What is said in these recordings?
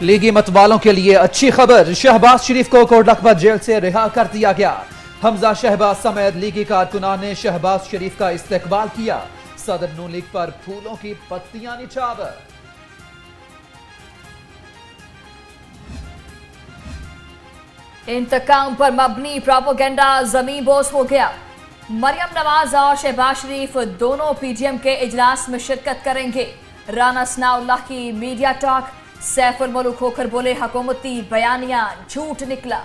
लीगी मतवालों के लिए अच्छी खबर, शहबाज शरीफ को कोट लखपत जेल से रिहा कर दिया गया। हमजा शहबाज समेत लीगी कारकुनान ने शहबाज शरीफ का इस्तकबाल किया। सदर नून लीग पर फूलों की पत्तियां निछावर। इंतकाम पर मबनी प्रोपेगेंडा ज़मीन बोस हो गया। मरियम नवाज और शहबाज शरीफ दोनों पीडीएम के इजलास में शिरकत करेंगे। राना सनाउल्लाह की मीडिया टॉक, सैफुल मुल्क होकर बोले हुकूमती बयानिया झूठ निकला।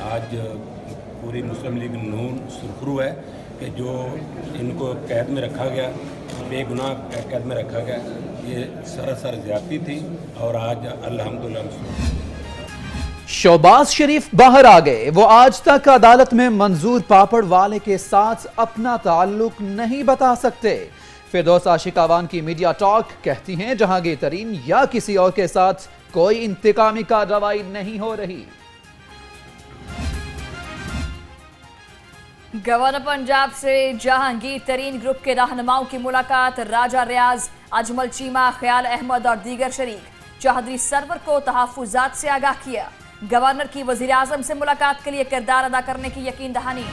आज पूरी मुस्लिम लीग नून सुरखरू है कि जो इनको कैद में रखा गया, बेगुनाह कैद में रखा गया, ये सरासर ज्यादती थी और आज अल्हम्दुलिल्लाह शहबाज शरीफ बाहर आ गए। वो आज तक अदालत में मंजूर पापड़ वाले के साथ अपना ताल्लुक नहीं बता सकते। फिरदौस आशिकावान की मीडिया टॉक, कहती हैं जहांगीर तरीन या किसी और के साथ कोई इंतकामी कार्रवाई नहीं हो रही। गवर्नर पंजाब से जहांगीर तरीन ग्रुप के रहनुमाओं की मुलाकात। राजा रियाज, अजमल चीमा, ख्याल अहमद और दीगर शरीक। चौधरी सरवर को तहफ्फुजात से आगाह किया। गवर्नर की वजीर आजम से मुलाकात के लिए किरदार अदा करने की यकीन दहानी।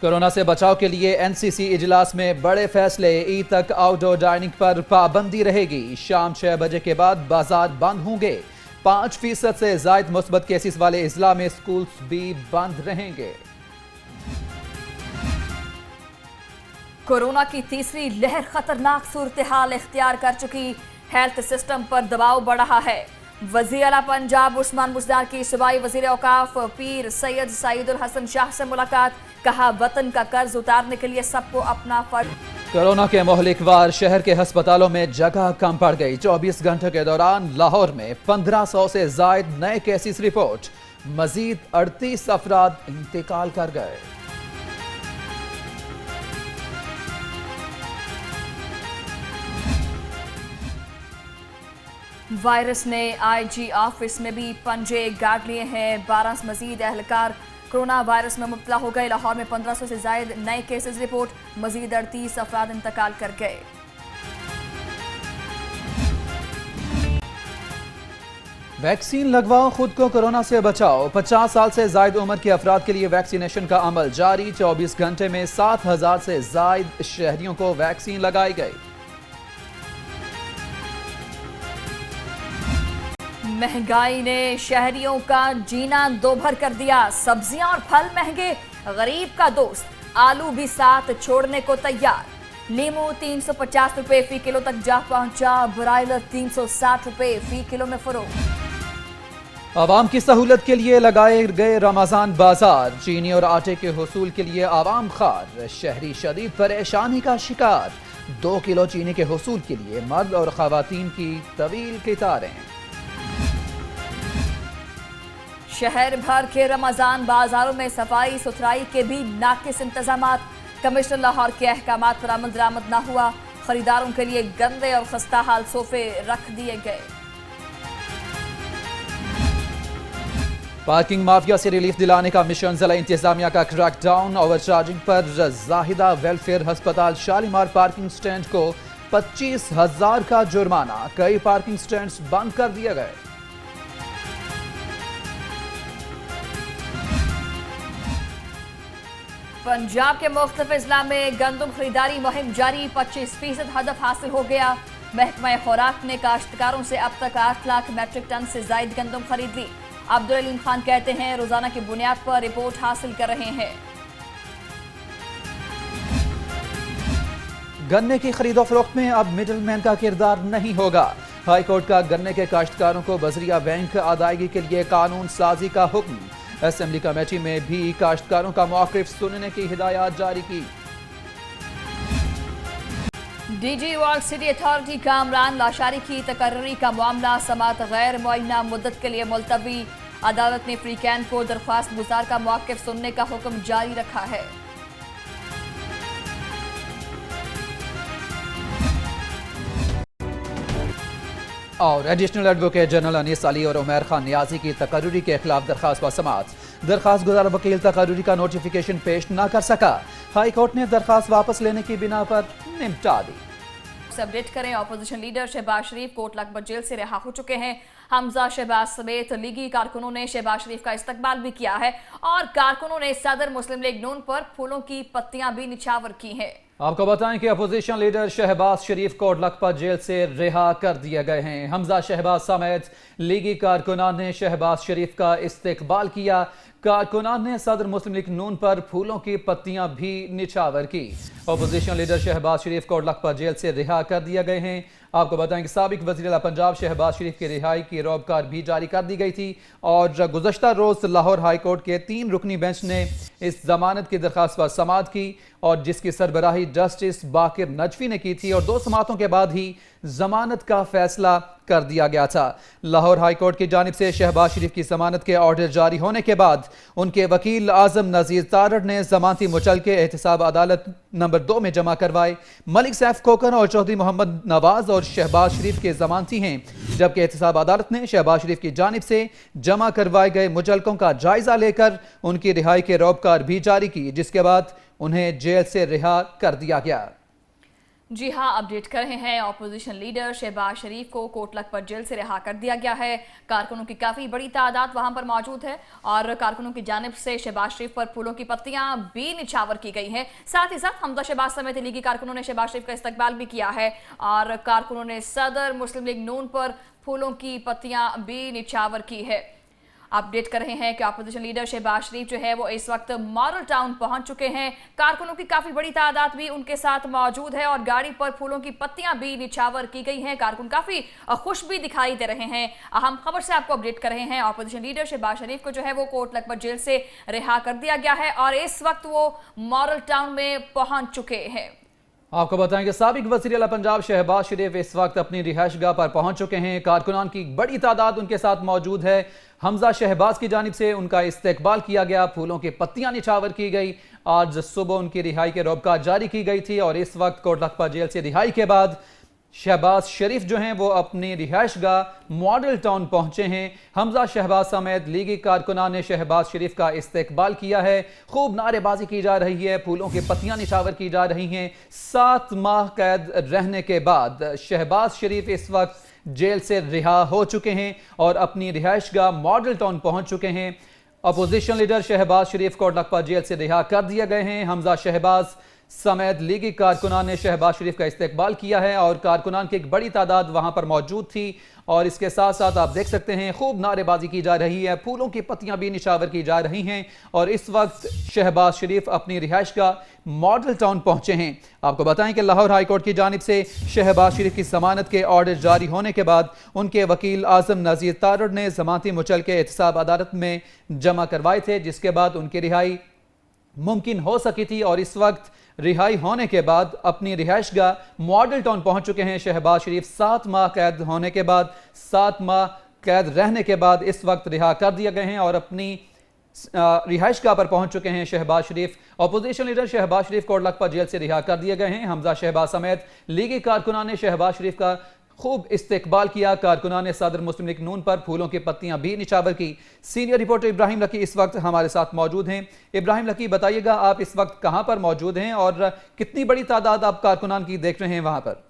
कोरोना से बचाव के लिए एनसीसी इजलास में बड़े फैसले। ईद तक आउटडोर डाइनिंग पर पाबंदी रहेगी। शाम 6 बजे के बाद बाजार बंद होंगे। 5% से ज्यादा मुस्बत केसेस वाले इजला में स्कूल्स भी बंद रहेंगे। कोरोना की तीसरी लहर खतरनाक सूरत हाल इख्तियार कर चुकी। हेल्थ सिस्टम पर दबाव बढ़ रहा है। वज़ीर आला पंजाब उस्मान बुज़दार की सूबाई वज़ीर औकाफ पीर सैयद सईदुल हसन शाह से मुलाकात। कहा वतन का कर्ज उतारने के लिए सबको अपना फर्ज। कोरोना के मोहलिक वार शहर के अस्पतालों में जगह कम पड़ गई। 24 घंटे के दौरान लाहौर में 1500 से ज्यादा नए केसेस रिपोर्ट। मजीद 38 अफराद इंतकाल कर गए। वायरस ने आईजी ऑफिस में भी पंजे गाड़ लिए हैं। 12 मजीद एहलकार कोरोना वायरस में मुब्तला हो गए। लाहौर में 1500 से ज्यादा नए केसेस रिपोर्ट। मजीद 38 अफराद इंतकाल कर गए। वैक्सीन लगवाओ, खुद को कोरोना से बचाओ। 50 साल से ज्यादा उम्र के अफराद के लिए वैक्सीनेशन का अमल जारी। 24 घंटे में 7000 से ज्यादा शहरियों को वैक्सीन लगाई गई। महंगाई ने शहरियों का जीना दोभर कर दिया। सब्जियां और फल महंगे, गरीब का दोस्त आलू भी साथ छोड़ने को तैयार। नींबू 350 रुपए फी किलो तक जा पहुंचा। ब्रायलर 360 रुपए फी किलो में फरोख्त। आवाम की सहूलत के लिए लगाए गए रमजान बाजार। चीनी और आटे के हुसूल के लिए आवाम खार। शहरी शदीद परेशानी का शिकार। 2 किलो चीनी के हुसूल के लिए मर्द और खवातीन की तवील कतारें। शहर भर के रमजान बाजारों में सफाई सुथराई के भी नाकिस इंतजामात। कमिश्नर लाहौर के अहकामात पर अमल दरामद न हुआ। खरीदारों के लिए गंदे और खस्ता हाल सोफे रख दिए गए। पार्किंग माफिया से रिलीफ दिलाने का मिशन। जिला इंतजामिया का क्रैकडाउन। ओवरचार्जिंग पर जाहिदा वेलफेयर अस्पताल शालीमार पार्किंग स्टैंड को 25,000 का जुर्माना। कई पार्किंग स्टैंड्स बंद कर दिए गए। पंजाब के मुख्तलिफ अजला में गंदम खरीदारी मुहिम जारी। 25% हदफ हासिल हो गया। महकमा खुराक ने काश्तकारों से अब तक 8 लाख मैट्रिक टन से ज्यादा गंदम खरीद ली। अब्दुल अलीम खान कहते हैं रोजाना की बुनियाद पर रिपोर्ट हासिल कर रहे हैं। गन्ने की खरीदो फरोख्त में अब मिडल मैन का किरदार नहीं होगा। हाई कोर्ट का गन्ने के काश्तकारों को बजरिया बैंक अदायगी के लिए कानून साजी का हुक्म। असेंबली कमेटी में भी काश्तकारों का मौक़िफ़ सुनने की हिदायत जारी की। DG world city authority Kamran Lashari की तकर्री का मामला समात गैर मुअय्यना मुद्दत के लिए मुलतवी। अदालत ने फ्री कैन को दरख्वास्त गुजार का मौक़िफ़ सुनने का हुक्म जारी रखा है। और additional advocate general Anees Ali और उमर खान नियाजी की तकर्री के खिलाफ दरखास्त पर समाअत। दरखास्त गुजार वकील तकर्री का नोटिफिकेशन पेश न कर सका। हाई कोर्ट ने दरखास्त वापस लेने की बिना पर निपटा दी। से अपडेट करें। ऑपोजिशन लीडर शहबाज शरीफ कोट लखपत जेल से रिहा हो चुके हैं। हमजा शहबाज समेत लीगी कारकुनों ने शहबाज शरीफ का इस्तकबाल भी किया है और कारकुनों ने सदर मुस्लिम लीग नून पर फूलों की पत्तियां भी निछावर की हैं। आपको बताएं कि अपोजिशन लीडर शहबाज शरीफ कोट लखपत जेल से रिहा कर दिए गए हैं। हमजा शहबाज समेत लीगी कारकुनान ने शहबाज शरीफ का इस्तकबाल किया। कारकुनान ने सदर मुस्लिम लीग नून पर फूलों की पत्तियां भी निछावर की। अपोजिशन लीडर शहबाज शरीफ कोट लखपत जेल से रिहा कर दिए गए हैं। आपको बताएं कि साबिक वज़ीर पंजाब शहबाज शरीफ की रिहाई की रोबकार भी जारी कर दी गई थी और गुज़श्ता रोज़ लाहौर हाई कोर्ट के 3 रुकनी बेंच ने इस जमानत की दरख्वास्त पर समाअत की और जिसकी सरबराही जस्टिस बाकिर नजफी ने की थी और 2 समाअतों के बाद ही जमानत का फैसला कर दिया गया था। लाहौर हाई कोर्ट की जानिब से शहबाज शरीफ की जमानत के ऑर्डर जारी होने के बाद उनके वकील आजम नज़ीर तारड़ ने जमानती मुचलके एहतसाब अदालत नंबर 2 में जमा करवाए। मलिक सैफ खोकन और चौधरी मोहम्मद नवाज और शहबाज शरीफ के जमानती हैं, जबकि एहतसाब अदालत ने शहबाज शरीफ की जानिब से जमा करवाए गए मुचलकों का जायजा लेकर उनकी रिहाई के रोबकार भी जारी की, जिसके बाद उन्हें जेल से रिहा कर दिया गया। जी हां, अपडेट कर रहे हैं। ऑपोजिशन लीडर शहबाज शरीफ को कोट लखपत जेल से रिहा कर दिया गया है। कारकुनों की काफ़ी बड़ी तादाद वहां पर मौजूद है और कारकुनों की जानिब से शहबाज शरीफ पर फूलों की पत्तियां भी निछावर की गई हैं। साथ ही साथ हमजा शहबाज समेत लीगी कारकुनों ने शहबाज शरीफ का इस्तकबाल भी किया है और कारकुनों ने सदर मुस्लिम लीग नून पर फूलों की पत्तियां भी निछावर की है। अपडेट कर रहे हैं कि अपोजिशन लीडर शहबाज शरीफ जो है वो इस वक्त मॉडल टाउन पहुंच चुके हैं। कारकुनों की काफी बड़ी तादाद भी उनके साथ मौजूद है और गाड़ी पर फूलों की पत्तियां भी निछावर की गई हैं। कारकुन काफी खुश भी दिखाई दे रहे हैं। अहम खबर से आपको अपडेट कर रहे हैं। अपोजिशन लीडर शहबाज शरीफ को जो है वो कोट लखपत जेल से रिहा कर दिया गया है और इस वक्त वो मॉडल टाउन में पहुंच चुके हैं। आपको बताएं कि साबिक वज़ीर आला पंजाब शहबाज शरीफ इस वक्त अपनी रिहाइशगाह पर पहुंच चुके हैं। कारकुनान की बड़ी तादाद उनके साथ मौजूद है। हमजा शहबाज की जानिब से उनका इस्तकबाल किया गया, फूलों की पत्तियां निछावर की गई। आज सुबह उनकी रिहाई के रोबकार जारी की गई थी और इस वक्त कोट लखपत जेल से रिहाई के बाद शहबाज शरीफ जो हैं वो अपनी रिहाइशगाह मॉडल टाउन पहुंचे हैं। हमजा शहबाज समेत लीगी कारकुनान ने शहबाज शरीफ का इस्तकबाल किया है। खूब नारेबाजी की जा रही है, फूलों की पत्तियां निछावर की जा रही हैं। 7 माह कैद रहने के बाद शहबाज शरीफ इस वक्त जेल से रिहा हो चुके हैं और अपनी रिहाइशगाह मॉडल टाउन पहुंच चुके हैं। अपोजिशन लीडर शहबाज शरीफ कोट लखपत जेल से रिहा कर दिए गए हैं। हमजा शहबाज समेत लीगी कारकुनान ने शहबाज शरीफ का इस्तकबाल किया है और कारकुनान की एक बड़ी तादाद वहां पर मौजूद थी और इसके साथ साथ आप देख सकते हैं खूब नारेबाजी की जा रही है, फूलों की पत्तियां भी निछावर की जा रही हैं और इस वक्त शहबाज शरीफ अपनी रिहाइशगाह मॉडल टाउन पहुंचे हैं। आपको बताएं कि लाहौर हाई कोर्ट की जानिब से शहबाज शरीफ की जमानत के ऑर्डर जारी होने के बाद उनके वकील आजम नज़ीर तारड़ ने जमानती मुचलके एहतसाब अदालत में जमा करवाए थे, जिसके बाद उनकी रिहाई मुमकिन हो सकी थी और इस वक्त रिहाई होने के बाद अपनी रिहाइशगाह मॉडल टाउन पहुंच चुके हैं। शहबाज शरीफ 7 माह कैद होने के बाद 7 माह कैद रहने के बाद इस वक्त रिहा कर दिए गए हैं और अपनी रिहाइशगाह पर पहुंच चुके हैं शहबाज शरीफ। अपोजिशन लीडर शहबाज शरीफ कोट लखपत जेल से रिहा कर दिए गए हैं। हमजा शहबाज समेत लीगी कारकुनान ने शहबाज शरीफ का खूब इस्तकबाल किया। कारकुनान ने सदर मुस्लिम लीग नून पर फूलों की पत्तियां भी निछावर की। सीनियर रिपोर्टर इब्राहिम लकी इस वक्त हमारे साथ मौजूद हैं। इब्राहिम लकी, बताइएगा आप इस वक्त कहां पर मौजूद हैं और कितनी बड़ी तादाद आप कारकुनान की देख रहे हैं वहां पर?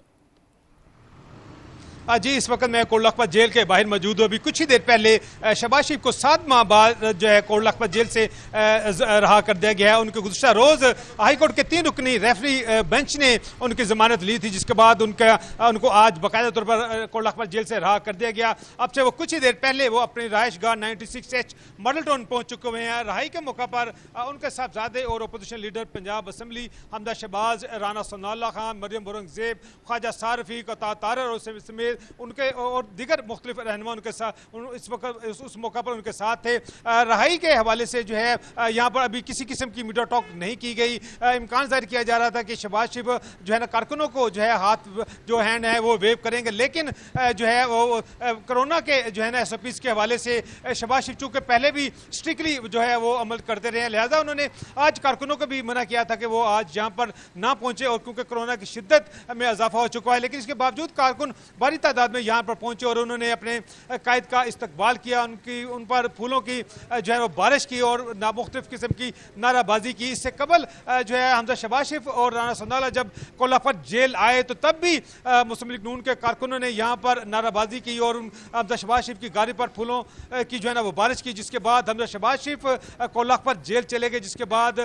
जी, इस वक्त मैं कोट लखपत जेल के बाहर मौजूद हूँ। अभी कुछ ही देर पहले शहबाज शरीफ को 7 माह बाद जो है कोट लखपत जेल से रहा कर दिया गया है। उनके गुज़श्ता रोज़ हाई कोर्ट के 3 रुकनी रेफरी बेंच ने उनकी ज़मानत ली थी, जिसके बाद उनको आज बाकायदा तौर पर कोट लखपत जेल से रहा कर दिया गया। अब से वो कुछ ही देर पहले वो अपनी रिहाइशगाह 96H मॉडल टाउन पहुँच चुके हुए हैं। रहाई के मौका पर उनके साहबजादे और opposition leader Punjab assembly Hamza Shahbaz, Rana Sanaullah Khan, Maryam Aurangzeb, Khawaja सारफी, तारड़ समेत उनके और दीगर मुख्तलिफ रहनुमा उनके साथ इस वक्त उस मौका पर उनके साथ थे। रहाई के हवाले से जो है यहाँ पर अभी किसी किस्म की मीडिया टॉक नहीं की गई। इम्कान जाहिर किया जा रहा था कि शहबाज शरीफ जो है ना कारकुनों को जो है हाथ जो हैंड है वो वेव करेंगे, लेकिन जो है वो कोरोना के जो है ना SOPs के हवाले से शहबाज शरीफ चूँकि पहले भी स्ट्रिक्टली जो है वो अमल करते रहे हैं, लिहाजा उन्होंने आज कारकुनों को भी मना किया था कि वो आज यहाँ पर ना पहुँचे और क्योंकि कोरोना की शिद्दत में इजाफा हो चुका है, लेकिन इसके बावजूद कारकुन बड़ी تعداد میں یہاں پر پہنچے اور انہوں نے اپنے قائد کا استقبال کیا, ان پر پھولوں کی جو ہے وہ بارش کی اور مختلف قسم کی نعرہ بازی کی. اس سے قبل جو ہے حمزہ شہباز شریف اور رانا سنڈالہ جب کولہا پت جیل آئے تو تب بھی مسلم لیگ نون کے کارکنوں نے یہاں پر نعرہ بازی کی اور حمزہ شہباز شریف کی گاڑی پر پھولوں کی جو ہے نا وہ بارش کی, جس کے بعد حمزہ شہباز شریف کولہا پت جیل چلے گئے. جس کے بعد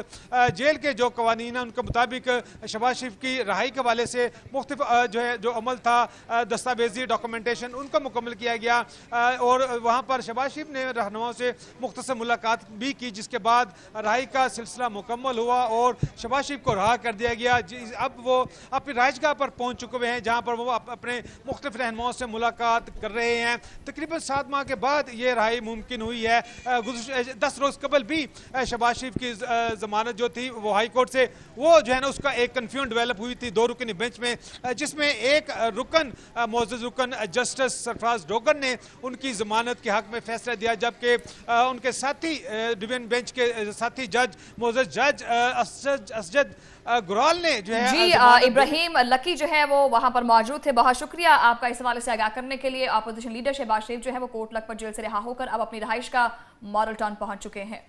جیل کے جو قوانین ہیں ان کے مطابق شہباز شریف کی رہائی کے حوالے سے مختلف جو ہے جو عمل تھا, دستاویزی ڈاکومنٹیشن ان کو مکمل کیا گیا اور وہاں پر شہباز شریف نے رہنماؤں سے مختصر ملاقات بھی کی, جس کے بعد رہائی کا سلسلہ مکمل ہوا اور شہباز شریف کو رہا کر دیا گیا. اب وہ اپنی رہائش گاہ پر پہنچ چکے ہوئے ہیں جہاں پر وہ اپنے مختلف رہنماؤں سے ملاقات کر رہے ہیں. تقریباً 7 ماہ کے بعد یہ رہائی ممکن ہوئی ہے. 10 روز قبل بھی شہباز شریف کی ضمانت جو تھی وہ ہائی کورٹ سے وہ جو ہے نا اس کا ایک کنفیوژن ڈیولپ ہوئی تھی 2 رکنی بینچ میں, جس میں ایک رکن معزز رکن جسٹس سرفراز ڈوگر نے ان کی ضمانت کے حق میں فیصلہ دیا, جبکہ ان کے ساتھی ڈویژن بینچ کے ساتھی جج معزز جج اسجد گرال نے جو ہے جی ابراہیم لکی جو ہے وہ وہاں پر موجود تھے. بہت شکریہ آپ کا اس حوالے سے آگاہ کرنے کے لیے. اپوزیشن لیڈر شہباز شریف جو ہے وہ کوٹ لکھپت جیل سے رہا ہو کر اب اپنی رہائش کا ماڈل ٹاؤن پہنچ چکے ہیں.